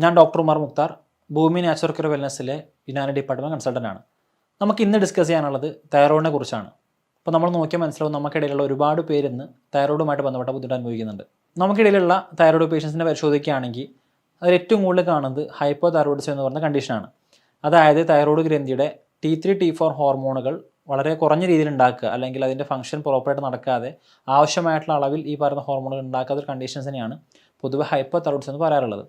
ഞാൻ ഡോക്ടർ ഉമർ മുക്താർ, ഭൂമി natural care വെൽനസ്സിലെ Unani department കൺസൾട്ടൻ്റാണ്. നമുക്ക് ഇന്ന് ഡിസ്കസ് ചെയ്യാനുള്ളത് തൈറോയിഡിനെ കുറിച്ചാണ്. അപ്പോൾ നമ്മൾ നോക്കിയാൽ മനസ്സിലാവും നമുക്കിടയിലുള്ള ഒരുപാട് പേര് ഇന്ന് തൈറോയിഡുമായിട്ട് ബന്ധപ്പെട്ട ബുദ്ധിമുട്ട് അനുഭവിക്കുന്നുണ്ട്. നമുക്കിടയിലുള്ള തൈറോയിഡ് പേഷ്യൻസിനെ പരിശോധിക്കുകയാണെങ്കിൽ അതിൽ ഏറ്റവും കൂടുതൽ കാണുന്നത് ഹൈപ്പോ തൈറോയിഡിസം എന്ന് പറയുന്ന കണ്ടീഷനാണ്. അതായത് തൈറോയിഡ് ഗ്രന്ഥിയുടെ T3 T4 ഹോർമോണുകൾ വളരെ കുറഞ്ഞ രീതിയിൽ ഉണ്ടാക്കുക, അല്ലെങ്കിൽ അതിൻ്റെ ഫംഗ്ഷൻ പ്രോപ്പറായിട്ട് നടക്കാതെ ആവശ്യമായിട്ടുള്ള അളവിൽ ഈ പറയുന്ന ഹോർമോണുകൾ ഉണ്ടാക്കാത്ത ഒരു കണ്ടീഷൻസിനെയാണ് പൊതുവെ ഹൈപ്പോ തൈറോയിഡിസം എന്ന് പറയാറുള്ളത്.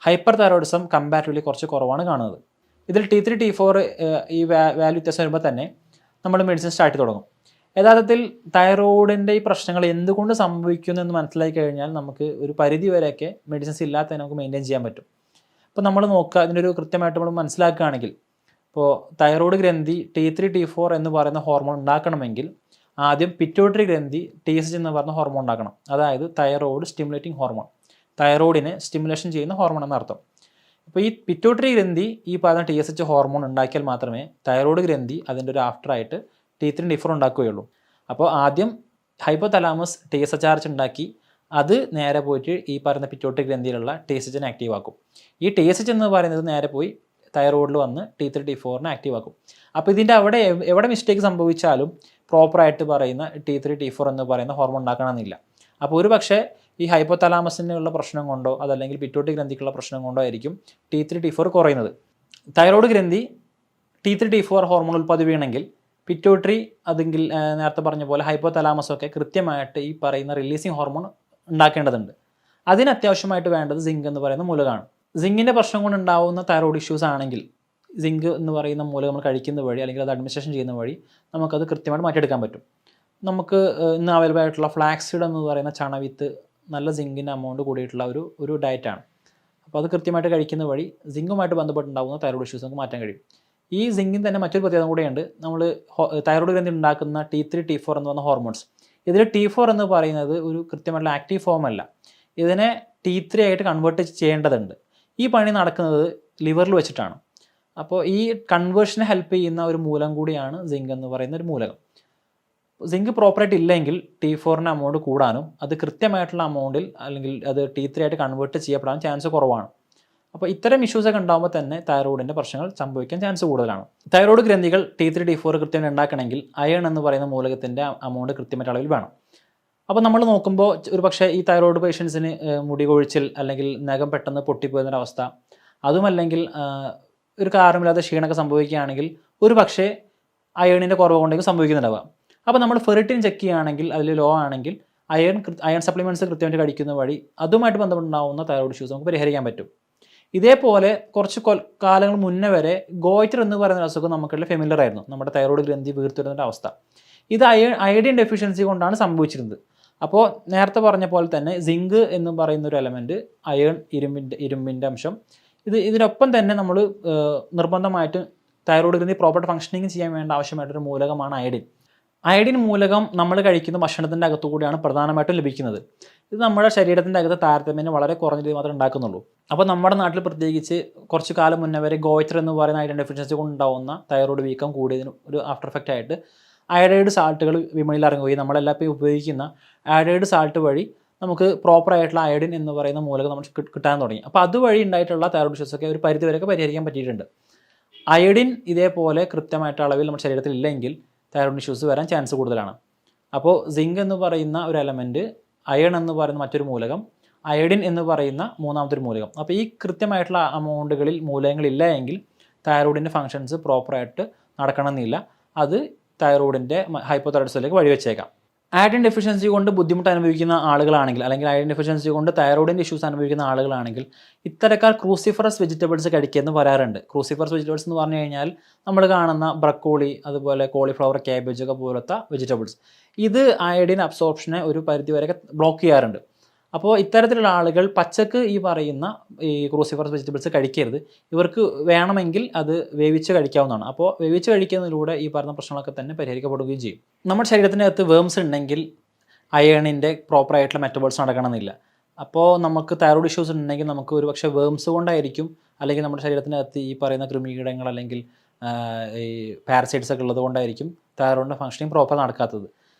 ഹൈപ്പർ തൈറോയിഡിസം കമ്പാരിറ്റീവ്ലി കുറച്ച് കുറവാണ് കാണുന്നത്. ഇതിൽ T3 T4 ഈ വാല്യൂ വ്യത്യാസം വരുമ്പോൾ തന്നെ നമ്മൾ മെഡിസിൻ സ്റ്റാർട്ട് ചെയ്ത് തുടങ്ങും. യഥാർത്ഥത്തിൽ തൈറോയിഡിൻ്റെ ഈ പ്രശ്നങ്ങൾ എന്തുകൊണ്ട് സംഭവിക്കുന്നു എന്ന് മനസ്സിലാക്കി കഴിഞ്ഞാൽ നമുക്ക് ഒരു പരിധി വരെയൊക്കെ മെഡിസിൻസ് ഇല്ലാതെ നമുക്ക് മെയിൻറ്റെയിൻ ചെയ്യാൻ പറ്റും. ഇപ്പോൾ നമ്മൾ നോക്കുക, അതിൻ്റെ ഒരു കൃത്യമായിട്ട് നമ്മൾ മനസ്സിലാക്കുകയാണെങ്കിൽ, ഇപ്പോൾ തൈറോയ്ഡ് ഗ്രന്ഥി T3 T4 എന്ന് പറയുന്ന ഹോർമോൺ ഉണ്ടാക്കണമെങ്കിൽ ആദ്യം പിറ്റ്യൂട്ടറി ഗ്രന്ഥി TSH എന്ന് പറയുന്ന ഹോർമോൺ ഉണ്ടാക്കണം. അതായത് തൈറോയ്ഡ് സ്റ്റിമുലേറ്റിംഗ് ഹോർമോൺ, തൈറോയിഡിനെ സ്റ്റിമുലേഷൻ ചെയ്യുന്ന ഹോർമോൺ എന്നർത്ഥം. അപ്പോൾ ഈ പിറ്റ്യൂട്ടറി ഗ്രന്ഥി ഈ പറയുന്ന TSH ഹോർമോൺ ഉണ്ടാക്കിയാൽ മാത്രമേ തൈറോയ്ഡ് ഗ്രന്ഥി അതിൻ്റെ ഒരു ആഫ്റ്ററായിട്ട് T3 T4 ഉണ്ടാക്കുകയുള്ളൂ. അപ്പോൾ ആദ്യം ഹൈപ്പോതലാമസ് TSH ഉണ്ടാക്കി അത് നേരെ പോയിട്ട് ഈ പറയുന്ന പിറ്റ്യൂട്ടറി ഗ്രന്ഥിയിലുള്ള TSHനെ ആക്റ്റീവ് ആക്കും. ഈ TSH എന്ന് പറയുന്നത് നേരെ പോയി തൈറോയിഡിൽ വന്ന് T3 T4നെ ആക്റ്റീവ് ആക്കും. അപ്പോൾ ഇതിൻ്റെ എവിടെ മിസ്റ്റേക്ക് സംഭവിച്ചാലും പ്രോപ്പറായിട്ട് പറയുന്ന T3 T4 എന്ന് പറയുന്ന ഹോർമോൺ ഉണ്ടാക്കണമെന്നില്ല. അപ്പോൾ ഒരു പക്ഷേ ഈ ഹൈപ്പോതലാമസിനുള്ള പ്രശ്നം കൊണ്ടോ അതല്ലെങ്കിൽ പിറ്റ്യൂട്ടറി ഗ്രന്ഥിക്കുള്ള പ്രശ്നം കൊണ്ടോ ആയിരിക്കും T3 T4 കുറയുന്നത്. തൈറോയ്ഡ് ഗ്രന്ഥി T3 T4 ഹോർമോൺ ഉൽപ്പാദിപ്പിക്കണമെങ്കിൽ പിറ്റ്യൂട്ടറി അതെങ്കിൽ നേരത്തെ പറഞ്ഞ പോലെ ഹൈപ്പോതലാമസൊക്കെ കൃത്യമായിട്ട് ഈ പറയുന്ന റിലീസിങ് ഹോർമോൺ ഉണ്ടാക്കേണ്ടതുണ്ട്. അതിന് അത്യാവശ്യമായിട്ട് വേണ്ടത് സിങ്ക് എന്ന് പറയുന്ന മൂലകമാണ്. സിങ്കിൻ്റെ പ്രശ്നം കൊണ്ട് ഉണ്ടാകുന്ന തൈറോയ്ഡ് ഇഷ്യൂസ് ആണെങ്കിൽ സിങ്ക് എന്ന് പറയുന്ന മൂലകം നമ്മൾ കഴിക്കുന്ന വഴി അല്ലെങ്കിൽ അത് അഡ്മിനിസ്ട്രേഷൻ ചെയ്യുന്ന വഴി നമുക്കത് കൃത്യമായിട്ട് മാറ്റിയെടുക്കാൻ പറ്റും. നമുക്ക് ഇന്ന് അവൈലബിൾ ആയിട്ടുള്ള ഫ്ലാക്സീഡ് എന്ന് പറയുന്ന ചണവിത്ത് നല്ല സിങ്കിൻ്റെ എമൗണ്ട് കൂടിയിട്ടുള്ള ഒരു ഡയറ്റാണ്. അപ്പോൾ അത് കൃത്യമായിട്ട് കഴിക്കുന്ന വഴി സിങ്കുമായിട്ട് ബന്ധപ്പെട്ടുണ്ടാകുന്ന തൈറോയ്ഡ് ഇഷ്യൂസ് നമുക്ക് മാറ്റാൻ കഴിയും. ഈ സിങ്കിന് തന്നെ മറ്റൊരു പ്രത്യേകത കൂടെയുണ്ട്. നമ്മൾ തൈറോയ്ഡ് ഗ്രന്ഥി ഉണ്ടാക്കുന്ന T3 T4 എന്ന് പറയുന്ന ഹോർമോൺസ്, ഇതിൽ T4 എന്ന് പറയുന്നത് ഒരു കൃത്യമായിട്ടുള്ള ആക്റ്റീവ് ഫോം അല്ല. ഇതിനെ T3 ആയിട്ട് കൺവേർട്ട് ചെയ്യേണ്ടതുണ്ട്. ഈ പണി നടക്കുന്നത് ലിവറിൽ വെച്ചിട്ടാണ്. അപ്പോൾ ഈ കൺവേർഷനെ ഹെൽപ്പ് ചെയ്യുന്ന ഒരു മൂലം കൂടിയാണ് സിങ്ക് എന്ന് പറയുന്ന ഒരു മൂലകം. സിങ്ക് പ്രോപ്പറായിട്ട് ഇല്ലെങ്കിൽ T4ൻ്റെ എമൗണ്ട് കൂടാനും അത് കൃത്യമായിട്ടുള്ള എമൗണ്ടിൽ അല്ലെങ്കിൽ അത് T3 ആയിട്ട് കൺവേർട്ട് ചെയ്യപ്പെടാൻ ചാൻസ് കുറവാണ്. അപ്പോൾ ഇത്തരം ഇഷ്യൂസൊക്കെ ഉണ്ടാകുമ്പോൾ തന്നെ തൈറോയിഡിൻ്റെ പ്രശ്നങ്ങൾ സംഭവിക്കാൻ ചാൻസ് കൂടുതലാണ്. തൈറോയ്ഡ് ഗ്രന്ഥികൾ T3 T4 കൃത്യമായിട്ട് ഉണ്ടാക്കണമെങ്കിൽ അയൺ എന്ന് പറയുന്ന മൂലകത്തിൻ്റെ എമൗണ്ട് കൃത്യമായിട്ട് അളവിൽ വേണം. അപ്പോൾ നമ്മൾ നോക്കുമ്പോൾ ഒരു പക്ഷേ ഈ തൈറോയ്ഡ് പേഷ്യൻസിന് മുടി കൊഴിച്ചിൽ അല്ലെങ്കിൽ നഖം പെട്ടെന്ന് പൊട്ടിപ്പോകുന്നൊരവസ്ഥ, അതുമല്ലെങ്കിൽ ഒരു കാരണമില്ലാതെ ക്ഷീണമൊക്കെ സംഭവിക്കുകയാണെങ്കിൽ ഒരു പക്ഷേ അയണിൻ്റെ കുറവ് കൊണ്ടേക്കും സംഭവിക്കുന്നുണ്ടാവുക. അപ്പോൾ നമ്മൾ ഫെറിറ്റിൻ ചെക്ക് ചെയ്യുകയാണെങ്കിൽ അതിൽ ലോ ആണെങ്കിൽ അയൺ സപ്ലിമെൻറ്റ്സ് കൃത്യമായിട്ട് കഴിക്കുന്ന വഴി അതുമായിട്ട് ബന്ധപ്പെട്ടുണ്ടാകുന്ന തൈറോയ്ഡ് ഇഷ്യൂസ് നമുക്ക് പരിഹരിക്കാൻ പറ്റും. ഇതേപോലെ കുറച്ച് കാലങ്ങൾ മുന്നേ വരെ ഗോയിറ്റർ എന്ന് പറയുന്ന അസുഖം നമുക്കുള്ള ഫെമിലിയർ ആയിരുന്നു, നമ്മുടെ തൈറോയ്ഡ് ഗ്രന്ഥി വീർത്തുവരുന്ന അവസ്ഥ. ഇത് അയഡിൻ ഡെഫിഷ്യൻസി കൊണ്ടാണ് സംഭവിച്ചിരുന്നത്. അപ്പോൾ നേരത്തെ പറഞ്ഞ പോലെ തന്നെ സിങ്ക് എന്ന് പറയുന്ന ഒരു എലമെൻറ്റ്, അയൺ, ഇരുമ്പിൻ്റെ അംശം, ഇതിനൊപ്പം തന്നെ നമ്മൾ നിർബന്ധമായിട്ട് തൈറോയ്ഡ് ഗ്രന്ഥി പ്രോപ്പർ ഫംഗ്ഷനിങ് ചെയ്യാൻ വേണ്ട ആവശ്യമായിട്ടൊരു മൂലകമാണ് അയഡിൻ. അയഡിൻ മൂലകം നമ്മൾ കഴിക്കുന്ന ഭക്ഷണത്തിൻ്റെ അകത്തുകൂടിയാണ് പ്രധാനമായിട്ടും ലഭിക്കുന്നത്. ഇത് നമ്മുടെ ശരീരത്തിൻ്റെ അകത്ത് താരതമ്യേന വളരെ കുറഞ്ഞ രീതി മാത്രമേ ഉണ്ടാക്കുന്നുള്ളൂ. അപ്പോൾ നമ്മുടെ നാട്ടിൽ പ്രത്യേകിച്ച് കുറച്ച് കാലം മുന്നേ വരെ ഗോയിറ്റർ എന്ന് പറയുന്ന അയഡിൻ ഡെഫിഷ്യൻസി കൊണ്ടുണ്ടാകുന്ന തൈറോയ്ഡ് വീക്കം കൂടിയതിന് ഒരു ആഫ്റ്റർ എഫക്റ്റ് ആയിട്ട് അയഡൈഡ് സാൾട്ടുകൾ വിപണിയിൽ ഇറങ്ങുകയും നമ്മളെല്ലാം ഇപ്പോൾ ഉപയോഗിക്കുന്ന അയഡൈഡ് സാൾട്ട് വഴി നമുക്ക് പ്രോപ്പറായിട്ടുള്ള അയഡിൻ എന്ന് പറയുന്ന മൂലകം നമ്മൾ കിട്ടാൻ തുടങ്ങി. അപ്പോൾ അതുവഴി ഉണ്ടായിട്ടുള്ള തൈറോയ്ഡ് ഇഷ്യൂസൊക്കെ ഒരു പരിധിവരെയൊക്കെ പരിഹരിക്കാൻ പറ്റിയിട്ടുണ്ട്. അയഡിൻ ഇതേപോലെ കൃത്യമായിട്ട് അളവിൽ നമ്മുടെ ശരീരത്തിൽ ഇല്ലെങ്കിൽ തൈറോയ്ഡ് ഇഷ്യൂസ് വരാൻ ചാൻസ് കൂടുതലാണ്. അപ്പോൾ സിങ്ക് എന്ന് പറയുന്ന ഒരു എലമെൻറ്റ്, അയൺ എന്ന് പറയുന്ന മറ്റൊരു മൂലകം, അയഡിൻ എന്ന് പറയുന്ന മൂന്നാമത്തെ ഒരു മൂലകം. അപ്പോൾ ഈ കൃത്യമായിട്ടുള്ള എമൗണ്ടുകളിൽ മൂലകങ്ങളില്ല എങ്കിൽ തൈറോയിഡിൻ്റെ ഫങ്ഷൻസ് പ്രോപ്പറായിട്ട് നടക്കണമെന്നില്ല. അത് തൈറോയിഡിൻ്റെ ഹൈപ്പോതൈറോയിഡിസത്തിലേക്ക് വഴിവെച്ചേക്കാം. അയഡിൻ ഡെഫിഷ്യൻസി കൊണ്ട് ബുദ്ധിമുട്ട് അനുഭവിക്കുന്ന ആളുകളാണെങ്കിൽ അല്ലെങ്കിൽ അയഡിൻ ഡെഫിഷ്യൻസി കൊണ്ട് തൈറോയിഡിൻ്റെ ഇഷ്യൂസ് അനുഭവിക്കുന്ന ആളുകളാണെങ്കിൽ ഇത്തരക്കാർ ക്രൂസിഫറസ് വെജിറ്റബിൾസ് കഴിക്കുമെന്ന് പറയാറുണ്ട്. ക്രൂസിഫറസ് വെജിറ്റബിൾസ് എന്ന് പറഞ്ഞു കഴിഞ്ഞാൽ നമ്മൾ കാണുന്ന ബ്രക്കോളി, അതുപോലെ കോളിഫ്ലവർ, ക്യാബേജ് ഒക്കെ പോലത്തെ വെജിറ്റബിൾസ്, ഇത് അയഡിൻ അബ്സോർപ്ഷനെ ഒരു പരിധിവരെയൊക്കെ ബ്ലോക്ക് ചെയ്യാറുണ്ട്. അപ്പോൾ ഇത്തരത്തിലുള്ള ആളുകൾ പച്ചക്ക് ഈ പറയുന്ന ഈ ക്രൂസിഫറസ് വെജിറ്റബിൾസ് കഴിക്കരുത്. ഇവർക്ക് വേണമെങ്കിൽ അത് വേവിച്ച് കഴിക്കാവുന്നതാണ്. അപ്പോൾ വേവിച്ച് കഴിക്കുന്നതിലൂടെ ഈ പറയുന്ന പ്രശ്നങ്ങളൊക്കെ തന്നെ പരിഹരിക്കപ്പെടുകയും ചെയ്യും. നമ്മുടെ ശരീരത്തിൻ്റെ അകത്ത് വേംസ് ഉണ്ടെങ്കിൽ അയണിൻ്റെ പ്രോപ്പറായിട്ടുള്ള മെറ്റബോൾസ് നടക്കണമെന്നില്ല. അപ്പോൾ നമുക്ക് തൈറോയ്ഡ് ഇഷ്യൂസ് ഉണ്ടെങ്കിൽ നമുക്ക് ഒരു പക്ഷേ വേംസ് കൊണ്ടായിരിക്കും, അല്ലെങ്കിൽ നമ്മുടെ ശരീരത്തിൻ്റെ അകത്ത് ഈ പറയുന്ന കൃമികീടങ്ങൾ അല്ലെങ്കിൽ ഈ പാരസൈറ്റ്സ് ഒക്കെ ഉള്ളത് കൊണ്ടായിരിക്കും തൈറോയിഡിൻ്റെ ഫംഗ്ഷനിങ് പ്രോപ്പർ നടക്കാത്തത്.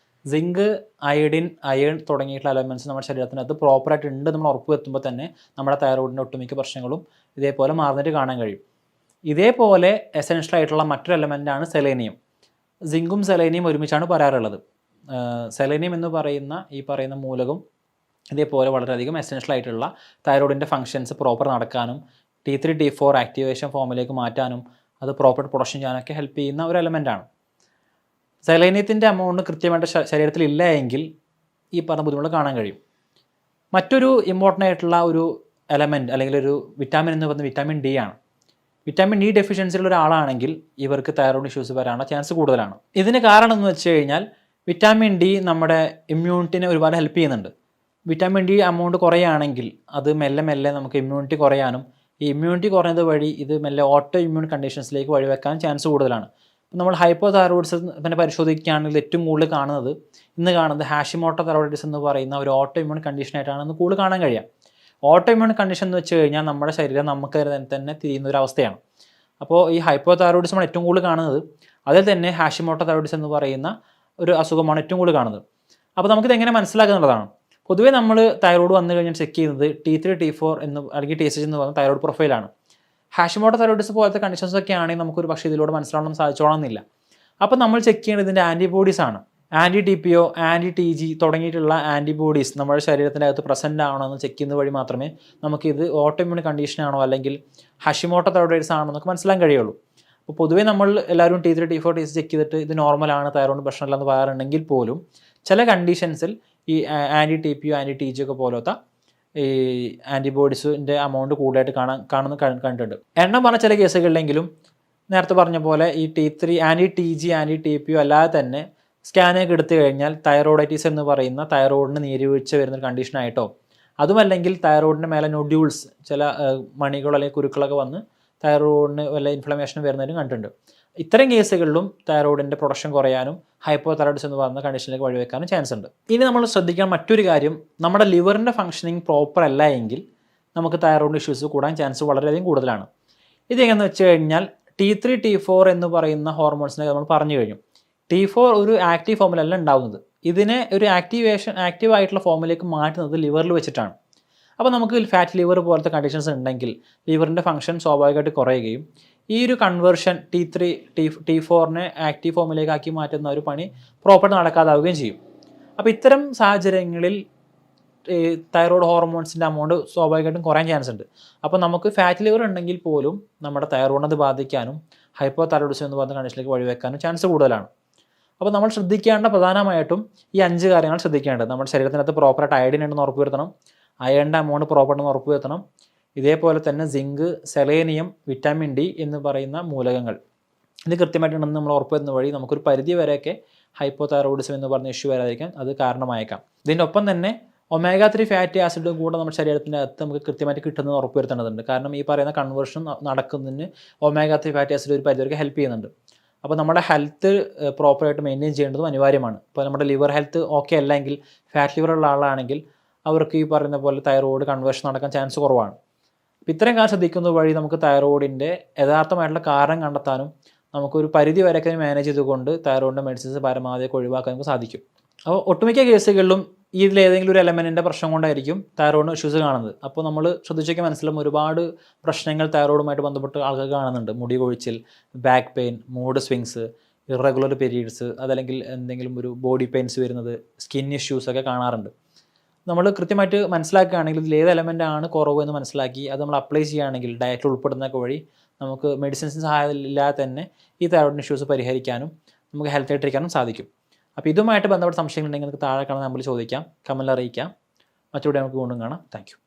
സിങ്ക്, അയഡിൻ, അയൺ തുടങ്ങിയിട്ടുള്ള എലമെൻറ്റ്സ് നമ്മുടെ ശരീരത്തിനകത്ത് പ്രോപ്പറായിട്ട് ഉണ്ട് നമ്മൾ ഉറപ്പ് വരുത്തുമ്പോൾ തന്നെ നമ്മുടെ തൈറോയിഡിൻ്റെ ഒട്ടുമിക്ക പ്രശ്നങ്ങളും ഇതേപോലെ മാറുന്നിട്ട് കാണാൻ കഴിയും. ഇതേപോലെ എസെൻഷ്യൽ ആയിട്ടുള്ള മറ്റൊരു എലമെൻ്റാണ് സെലേനിയം. സിങ്കും സെലേനിയം ഒരുമിച്ചാണ് പറയാറുള്ളത്. സെലേനിയം എന്ന് പറയുന്ന മൂലകം ഇതേപോലെ വളരെയധികം എസെൻഷ്യൽ ആയിട്ടുള്ള തൈറോയിഡിൻ്റെ ഫങ്ഷൻസ് പ്രോപ്പർ നടക്കാനും T3 T4 ആക്ടിവേഷൻ ഫോമിലേക്ക് മാറ്റാനും അത് പ്രോപ്പർ പ്രൊഡക്ഷൻ ചെയ്യാനൊക്കെ ഹെൽപ്പ് ചെയ്യുന്ന ഒരു എലമെൻ്റാണ്. സെലേനിയത്തിൻ്റെ എമൗണ്ട് കൃത്യമായിട്ട് ശരീരത്തിൽ ഇല്ല എങ്കിൽ ഈ പറഞ്ഞ ബുദ്ധിമുട്ട് കാണാൻ കഴിയും. മറ്റൊരു ഇമ്പോർട്ടൻ്റ് ആയിട്ടുള്ള ഒരു എലമെൻറ്റ് അല്ലെങ്കിൽ ഒരു വിറ്റാമിൻ എന്ന് പറയുന്നത് വിറ്റാമിൻ ഡി ആണ്. വിറ്റാമിൻ ഡി ഡെഫിഷ്യൻസിയുള്ള ഒരാളാണെങ്കിൽ ഇവർക്ക് തൈറോയിഡ് ഇഷ്യൂസ് വരാനുള്ള ചാൻസ് കൂടുതലാണ്. ഇതിന് കാരണം എന്ന് വെച്ച് കഴിഞ്ഞാൽ വിറ്റാമിൻ ഡി നമ്മുടെ ഇമ്മ്യൂണിറ്റിനെ ഒരുപാട് ഹെൽപ്പ് ചെയ്യുന്നുണ്ട്. വിറ്റാമിൻ ഡി എമൗണ്ട് കുറയുകയാണെങ്കിൽ അത് മെല്ലെ മെല്ലെ നമുക്ക് ഇമ്മ്യൂണിറ്റി കുറയാനും ഈ ഇമ്മ്യൂണിറ്റി കുറഞ്ഞത് വഴി ഇത് മെല്ലെ ഓട്ടോ ഇമ്മ്യൂൺ കണ്ടീഷൻസിലേക്ക് വഴിവെക്കാൻ ചാൻസ് കൂടുതലാണ്. നമ്മൾ ഹൈപ്പോ തൈറോയിഡിസം പിന്നെ പരിശോധിക്കുകയാണെങ്കിൽ ഏറ്റവും കൂടുതൽ കാണുന്നത് ഹാഷിമോട്ടോ തൈറോയിഡിസം എന്ന് പറയുന്ന ഒരു ഓട്ടോ ഇമ്മ്യൂൺ കണ്ടീഷനായിട്ടാണ് ഇന്ന് കൂടുതൽ കാണാൻ കഴിയുക. ഓട്ടോ ഇമ്മ്യൂൺ കണ്ടീഷൻ എന്ന് വെച്ച് കഴിഞ്ഞാൽ നമ്മുടെ ശരീരം നമുക്ക് തന്നെ തിരിയുന്ന ഒരു അവസ്ഥയാണ്. അപ്പോൾ ഈ ഹൈപ്പോ തൈറോയിഡിസമാണ് ഏറ്റവും കൂടുതൽ കാണുന്നത്. അതിൽ തന്നെ ഹാഷിമോട്ടോ തൈറോയിഡിസം എന്ന് പറയുന്ന ഒരു അസുഖമാണ് ഏറ്റവും കൂടുതൽ കാണുന്നത്. അപ്പോൾ നമുക്കിത് എങ്ങനെ മനസ്സിലാക്കുന്നുള്ളതാണ്. പൊതുവേ നമ്മൾ തൈറോയ്ഡ് വന്നു കഴിഞ്ഞാൽ ചെക്ക് ചെയ്യുന്നത് T3 T4 അല്ലെങ്കിൽ TSH എന്ന് പറയുന്ന തൈറോയ്ഡ് പ്രൊഫൈലാണ്. ഹാഷിമോട്ടോ തൈറോയിഡിസം പോലത്തെ കണ്ടീഷൻസ് ഒക്കെ ആണെങ്കിൽ നമുക്കൊരു പക്ഷേ ഇതിലൂടെ മനസ്സിലാവണം സാധിച്ചോളണമെന്നില്ല. അപ്പോൾ നമ്മൾ ചെക്ക് ചെയ്യേണ്ടത് ഇതിൻ്റെ ആൻറ്റിബോഡീസ് ആണ്. ആൻറ്റി-TPO, ആൻറ്റി-TG തുടങ്ങിയിട്ടുള്ള ആൻറ്റിബോഡീസ് നമ്മുടെ ശരീരത്തിൻ്റെ അകത്ത് പ്രസൻറ്റ് ആവണമെന്ന് ചെക്ക് ചെയ്യുന്ന വഴി മാത്രമേ നമുക്കിത് ഓട്ടോഇമ്യൂൺ കണ്ടീഷനാണോ അല്ലെങ്കിൽ ഹാഷിമോട്ടോ തൈറോയിഡിസ് ആണോ എന്നൊക്കെ മനസ്സിലാക്കാൻ കഴിയുള്ളൂ. അപ്പോൾ പൊതുവേ നമ്മൾ എല്ലാവരും T3 T4 TSH ചെക്ക് ചെയ്തിട്ട് ഇത് നോർമലാണ്, തൈറോയിഡ് പ്രശ്നമില്ലെന്ന് പറയാറുണ്ടെങ്കിൽ പോലും ചില കണ്ടീഷൻസിൽ ഈ ആൻറ്റി-TPO, ആൻറ്റി-TG ഒക്കെ പോലത്തെ ഈ ആൻറ്റിബോഡീസിൻ്റെ എമൗണ്ട് കൂടുതലായിട്ട് കണ്ടിട്ടുണ്ട്. എണ്ണം പറഞ്ഞ ചില കേസുകളിലെങ്കിലും നേരത്തെ പറഞ്ഞ പോലെ ഈ T3 ആൻറ്റി-TG, ആൻറ്റി-TPO അല്ലാതെ തന്നെ സ്കാനൊക്കെ എടുത്തു കഴിഞ്ഞാൽ തൈറോയിഡൈറ്റിസ് എന്ന് പറയുന്ന തൈറോയിഡിന് നീരുവീഴ്ച വരുന്ന കണ്ടീഷനായിട്ടോ അതുമല്ലെങ്കിൽ തൈറോയിഡിൻ്റെ മേലെ നൊഡ്യൂൾസ് ചില മണികളോ അല്ലെങ്കിൽ കുരുക്കളൊക്കെ വന്ന് തൈറോയിഡിന് വല്ല ഇൻഫ്ലമേഷൻ വരുന്നതിനും കണ്ടിട്ടുണ്ട്. ഇത്തരം കേസുകളിലും തൈറോയിഡിൻ്റെ പ്രൊഡക്ഷൻ കുറയാനും ഹൈപ്പോ തൈറോയിഡിസം എന്ന് പറയുന്ന കണ്ടീഷനിലേക്ക് വഴിവെക്കാനും ചാൻസ് ഉണ്ട്. ഇനി നമ്മൾ ശ്രദ്ധിക്കാൻ മറ്റൊരു കാര്യം, നമ്മുടെ ലിവറിൻ്റെ ഫംഗ്ഷനിങ് പ്രോപ്പർ അല്ല എങ്കിൽ നമുക്ക് തൈറോയിഡ് ഇഷ്യൂസ് കൂടാൻ ചാൻസ് വളരെയധികം കൂടുതലാണ്. ഇതെങ്ങനെയെന്ന് വെച്ച് കഴിഞ്ഞാൽ T3 T4 എന്ന് പറയുന്ന ഹോർമോൺസിനെ നമ്മൾ പറഞ്ഞു കഴിഞ്ഞു. T4 ഒരു ആക്റ്റീവ് ഫോമിലല്ല ഉണ്ടാകുന്നത്. ഇതിനെ ഒരു ആക്റ്റീവായിട്ടുള്ള ഫോമിലേക്ക് മാറ്റുന്നത് ലിവറിൽ വെച്ചിട്ടാണ്. അപ്പോൾ നമുക്ക് ഫാറ്റ് ലിവർ പോലത്തെ കണ്ടീഷൻസ് ഉണ്ടെങ്കിൽ ലിവറിൻ്റെ ഫംഗ്ഷൻ സ്വാഭാവികമായിട്ട് കുറയുകയും ഈ ഒരു കൺവേർഷൻ T3 T4നെ ആക്റ്റീവ് ഫോമിലേക്ക് ആക്കി മാറ്റുന്ന ഒരു പണി പ്രോപ്പർട്ട് നടക്കാതാവുകയും ചെയ്യും. അപ്പോൾ ഇത്തരം സാഹചര്യങ്ങളിൽ തൈറോയ്ഡ് ഹോർമോൺസിൻ്റെ എമൗണ്ട് സ്വാഭാവികമായിട്ടും കുറയാൻ ചാൻസ് ഉണ്ട്. അപ്പോൾ നമുക്ക് ഫാറ്റ് ലിവർ ഉണ്ടെങ്കിൽ പോലും നമ്മുടെ തൈറോയിഡിനെ ബാധിക്കാനും ഹൈപ്പോ തൈറോയിഡിസം എന്ന് പറയുന്ന കണ്ടീഷനിലേക്ക് വഴിവെക്കാനും ചാൻസ് കൂടുതലാണ്. അപ്പോൾ നമ്മൾ ശ്രദ്ധിക്കേണ്ട പ്രധാനമായിട്ടും ഈ 5 കാര്യങ്ങൾ ശ്രദ്ധിക്കേണ്ടത്. നമ്മുടെ ശരീരത്തിനകത്ത് പ്രോപ്പറായിട്ട് അയഡിൻ ഉണ്ടെന്ന് ഉറപ്പ് വരുത്തണം, അയണിൻ്റെ എമൗണ്ട് പ്രോപ്പറാണെന്ന് ഉറപ്പ് വരുത്തണം. ഇതേപോലെ തന്നെ സിങ്ക്, സെലേനിയം, വിറ്റാമിൻ ഡി എന്ന് പറയുന്ന മൂലകങ്ങൾ ഇത് കൃത്യമായിട്ടുണ്ടെന്ന് നമ്മൾ ഉറപ്പ് വരുന്ന വഴി നമുക്കൊരു പരിധി വരെയൊക്കെ ഹൈപ്പോ തൈറോയിഡിസം എന്ന് പറഞ്ഞ ഇഷ്യൂ വരാതിരിക്കാൻ അത് കാരണമായേക്കാം. ഇതിൻ്റെ ഒപ്പം തന്നെ omega-3 ഫാറ്റി ആസിഡ് കൂടെ നമ്മുടെ ശരീരത്തിൻ്റെ അകത്ത് നമുക്ക് കൃത്യമായിട്ട് കിട്ടുന്നത് ഉറപ്പ് വരുത്തേണ്ടതുണ്ട്. കാരണം ഈ പറയുന്ന കൺവേർഷൻ നടക്കുന്നതിന് omega-3 ഫാറ്റി ആസിഡ് ഒരു പരിധിവരെ ഹെൽപ്പ് ചെയ്യുന്നുണ്ട്. അപ്പോൾ നമ്മുടെ ഹെൽത്ത് പ്രോപ്പറായിട്ട് മെയിൻറ്റെയിൻ ചെയ്യേണ്ടതും അനിവാര്യമാണ്. ഇപ്പോൾ നമ്മുടെ ലിവർ ഹെൽത്ത് ഓക്കെ അല്ലെങ്കിൽ ഫാറ്റ് ലിവർ ഉള്ള ആളാണെങ്കിൽ അവർക്ക് ഈ പറയുന്ന പോലെ തൈറോയിഡ് കൺവേർഷൻ നടക്കാൻ ചാൻസ് കുറവാണ്. അപ്പോൾ ഇത്രയും കാര്യം ശ്രദ്ധിക്കുന്നത് വഴി നമുക്ക് തൈറോയിഡിൻ്റെ യഥാർത്ഥമായിട്ടുള്ള കാരണം കണ്ടെത്താനും നമുക്കൊരു പരിധി വരെയൊക്കെ മാനേജ് ചെയ്തുകൊണ്ട് തൈറോയിഡിൻ്റെ മെഡിസിൻസ് പരമാവധി ഒഴിവാക്കാൻ നമുക്ക് സാധിക്കും. അപ്പോൾ ഒട്ടുമിക്ക കേസുകളിലും ഇതിലേതെങ്കിലും ഒരു എലമെൻറ്റിൻ്റെ പ്രശ്നം കൊണ്ടായിരിക്കും തൈറോയിഡ് ഇഷ്യൂസ് കാണുന്നത്. അപ്പോൾ നമ്മൾ ശ്രദ്ധിച്ചൊക്കെ മനസ്സിലാവും ഒരുപാട് പ്രശ്നങ്ങൾ തൈറോയിഡുമായിട്ട് ബന്ധപ്പെട്ട് ആൾക്കാർ കാണുന്നുണ്ട്. മുടി കൊഴിച്ചിൽ, back pain, mood swings, irregular periods, അതല്ലെങ്കിൽ എന്തെങ്കിലും ഒരു ബോഡി പെയിൻസ് വരുന്നത്, സ്കിൻ ഇഷ്യൂസ് ഒക്കെ കാണാറുണ്ട്. നമ്മൾ കൃത്യമായിട്ട് മനസ്സിലാക്കുകയാണെങ്കിൽ ഇതിൽ ഏത് എലമെൻ്റാണ് കുറവ് എന്ന് മനസ്സിലാക്കി അത് നമ്മൾ അപ്ലൈ ചെയ്യുകയാണെങ്കിൽ ഡയറ്റിൽ ഉൾപ്പെടുന്നതൊക്കെ വഴി നമുക്ക് മെഡിസിൻസ് സഹായം ഇല്ലാതെ തന്നെ ഈ തൈറോയിഡ് ഇഷ്യൂസ് പരിഹരിക്കാനും നമുക്ക് ഹെൽത്ത് ആയിട്ടിരിക്കാനും സാധിക്കും. അപ്പോൾ ഇതുമായിട്ട് ബന്ധപ്പെട്ട സംശയങ്ങളുണ്ടെങ്കിൽ നമുക്ക് താഴെ കാണുന്ന നമ്പറിൽ ചോദിക്കാം, കമൻറ്റിൽ അറിയിക്കാം. മറ്റൊരു നമുക്ക് വീണ്ടും കാണാം. Thank you.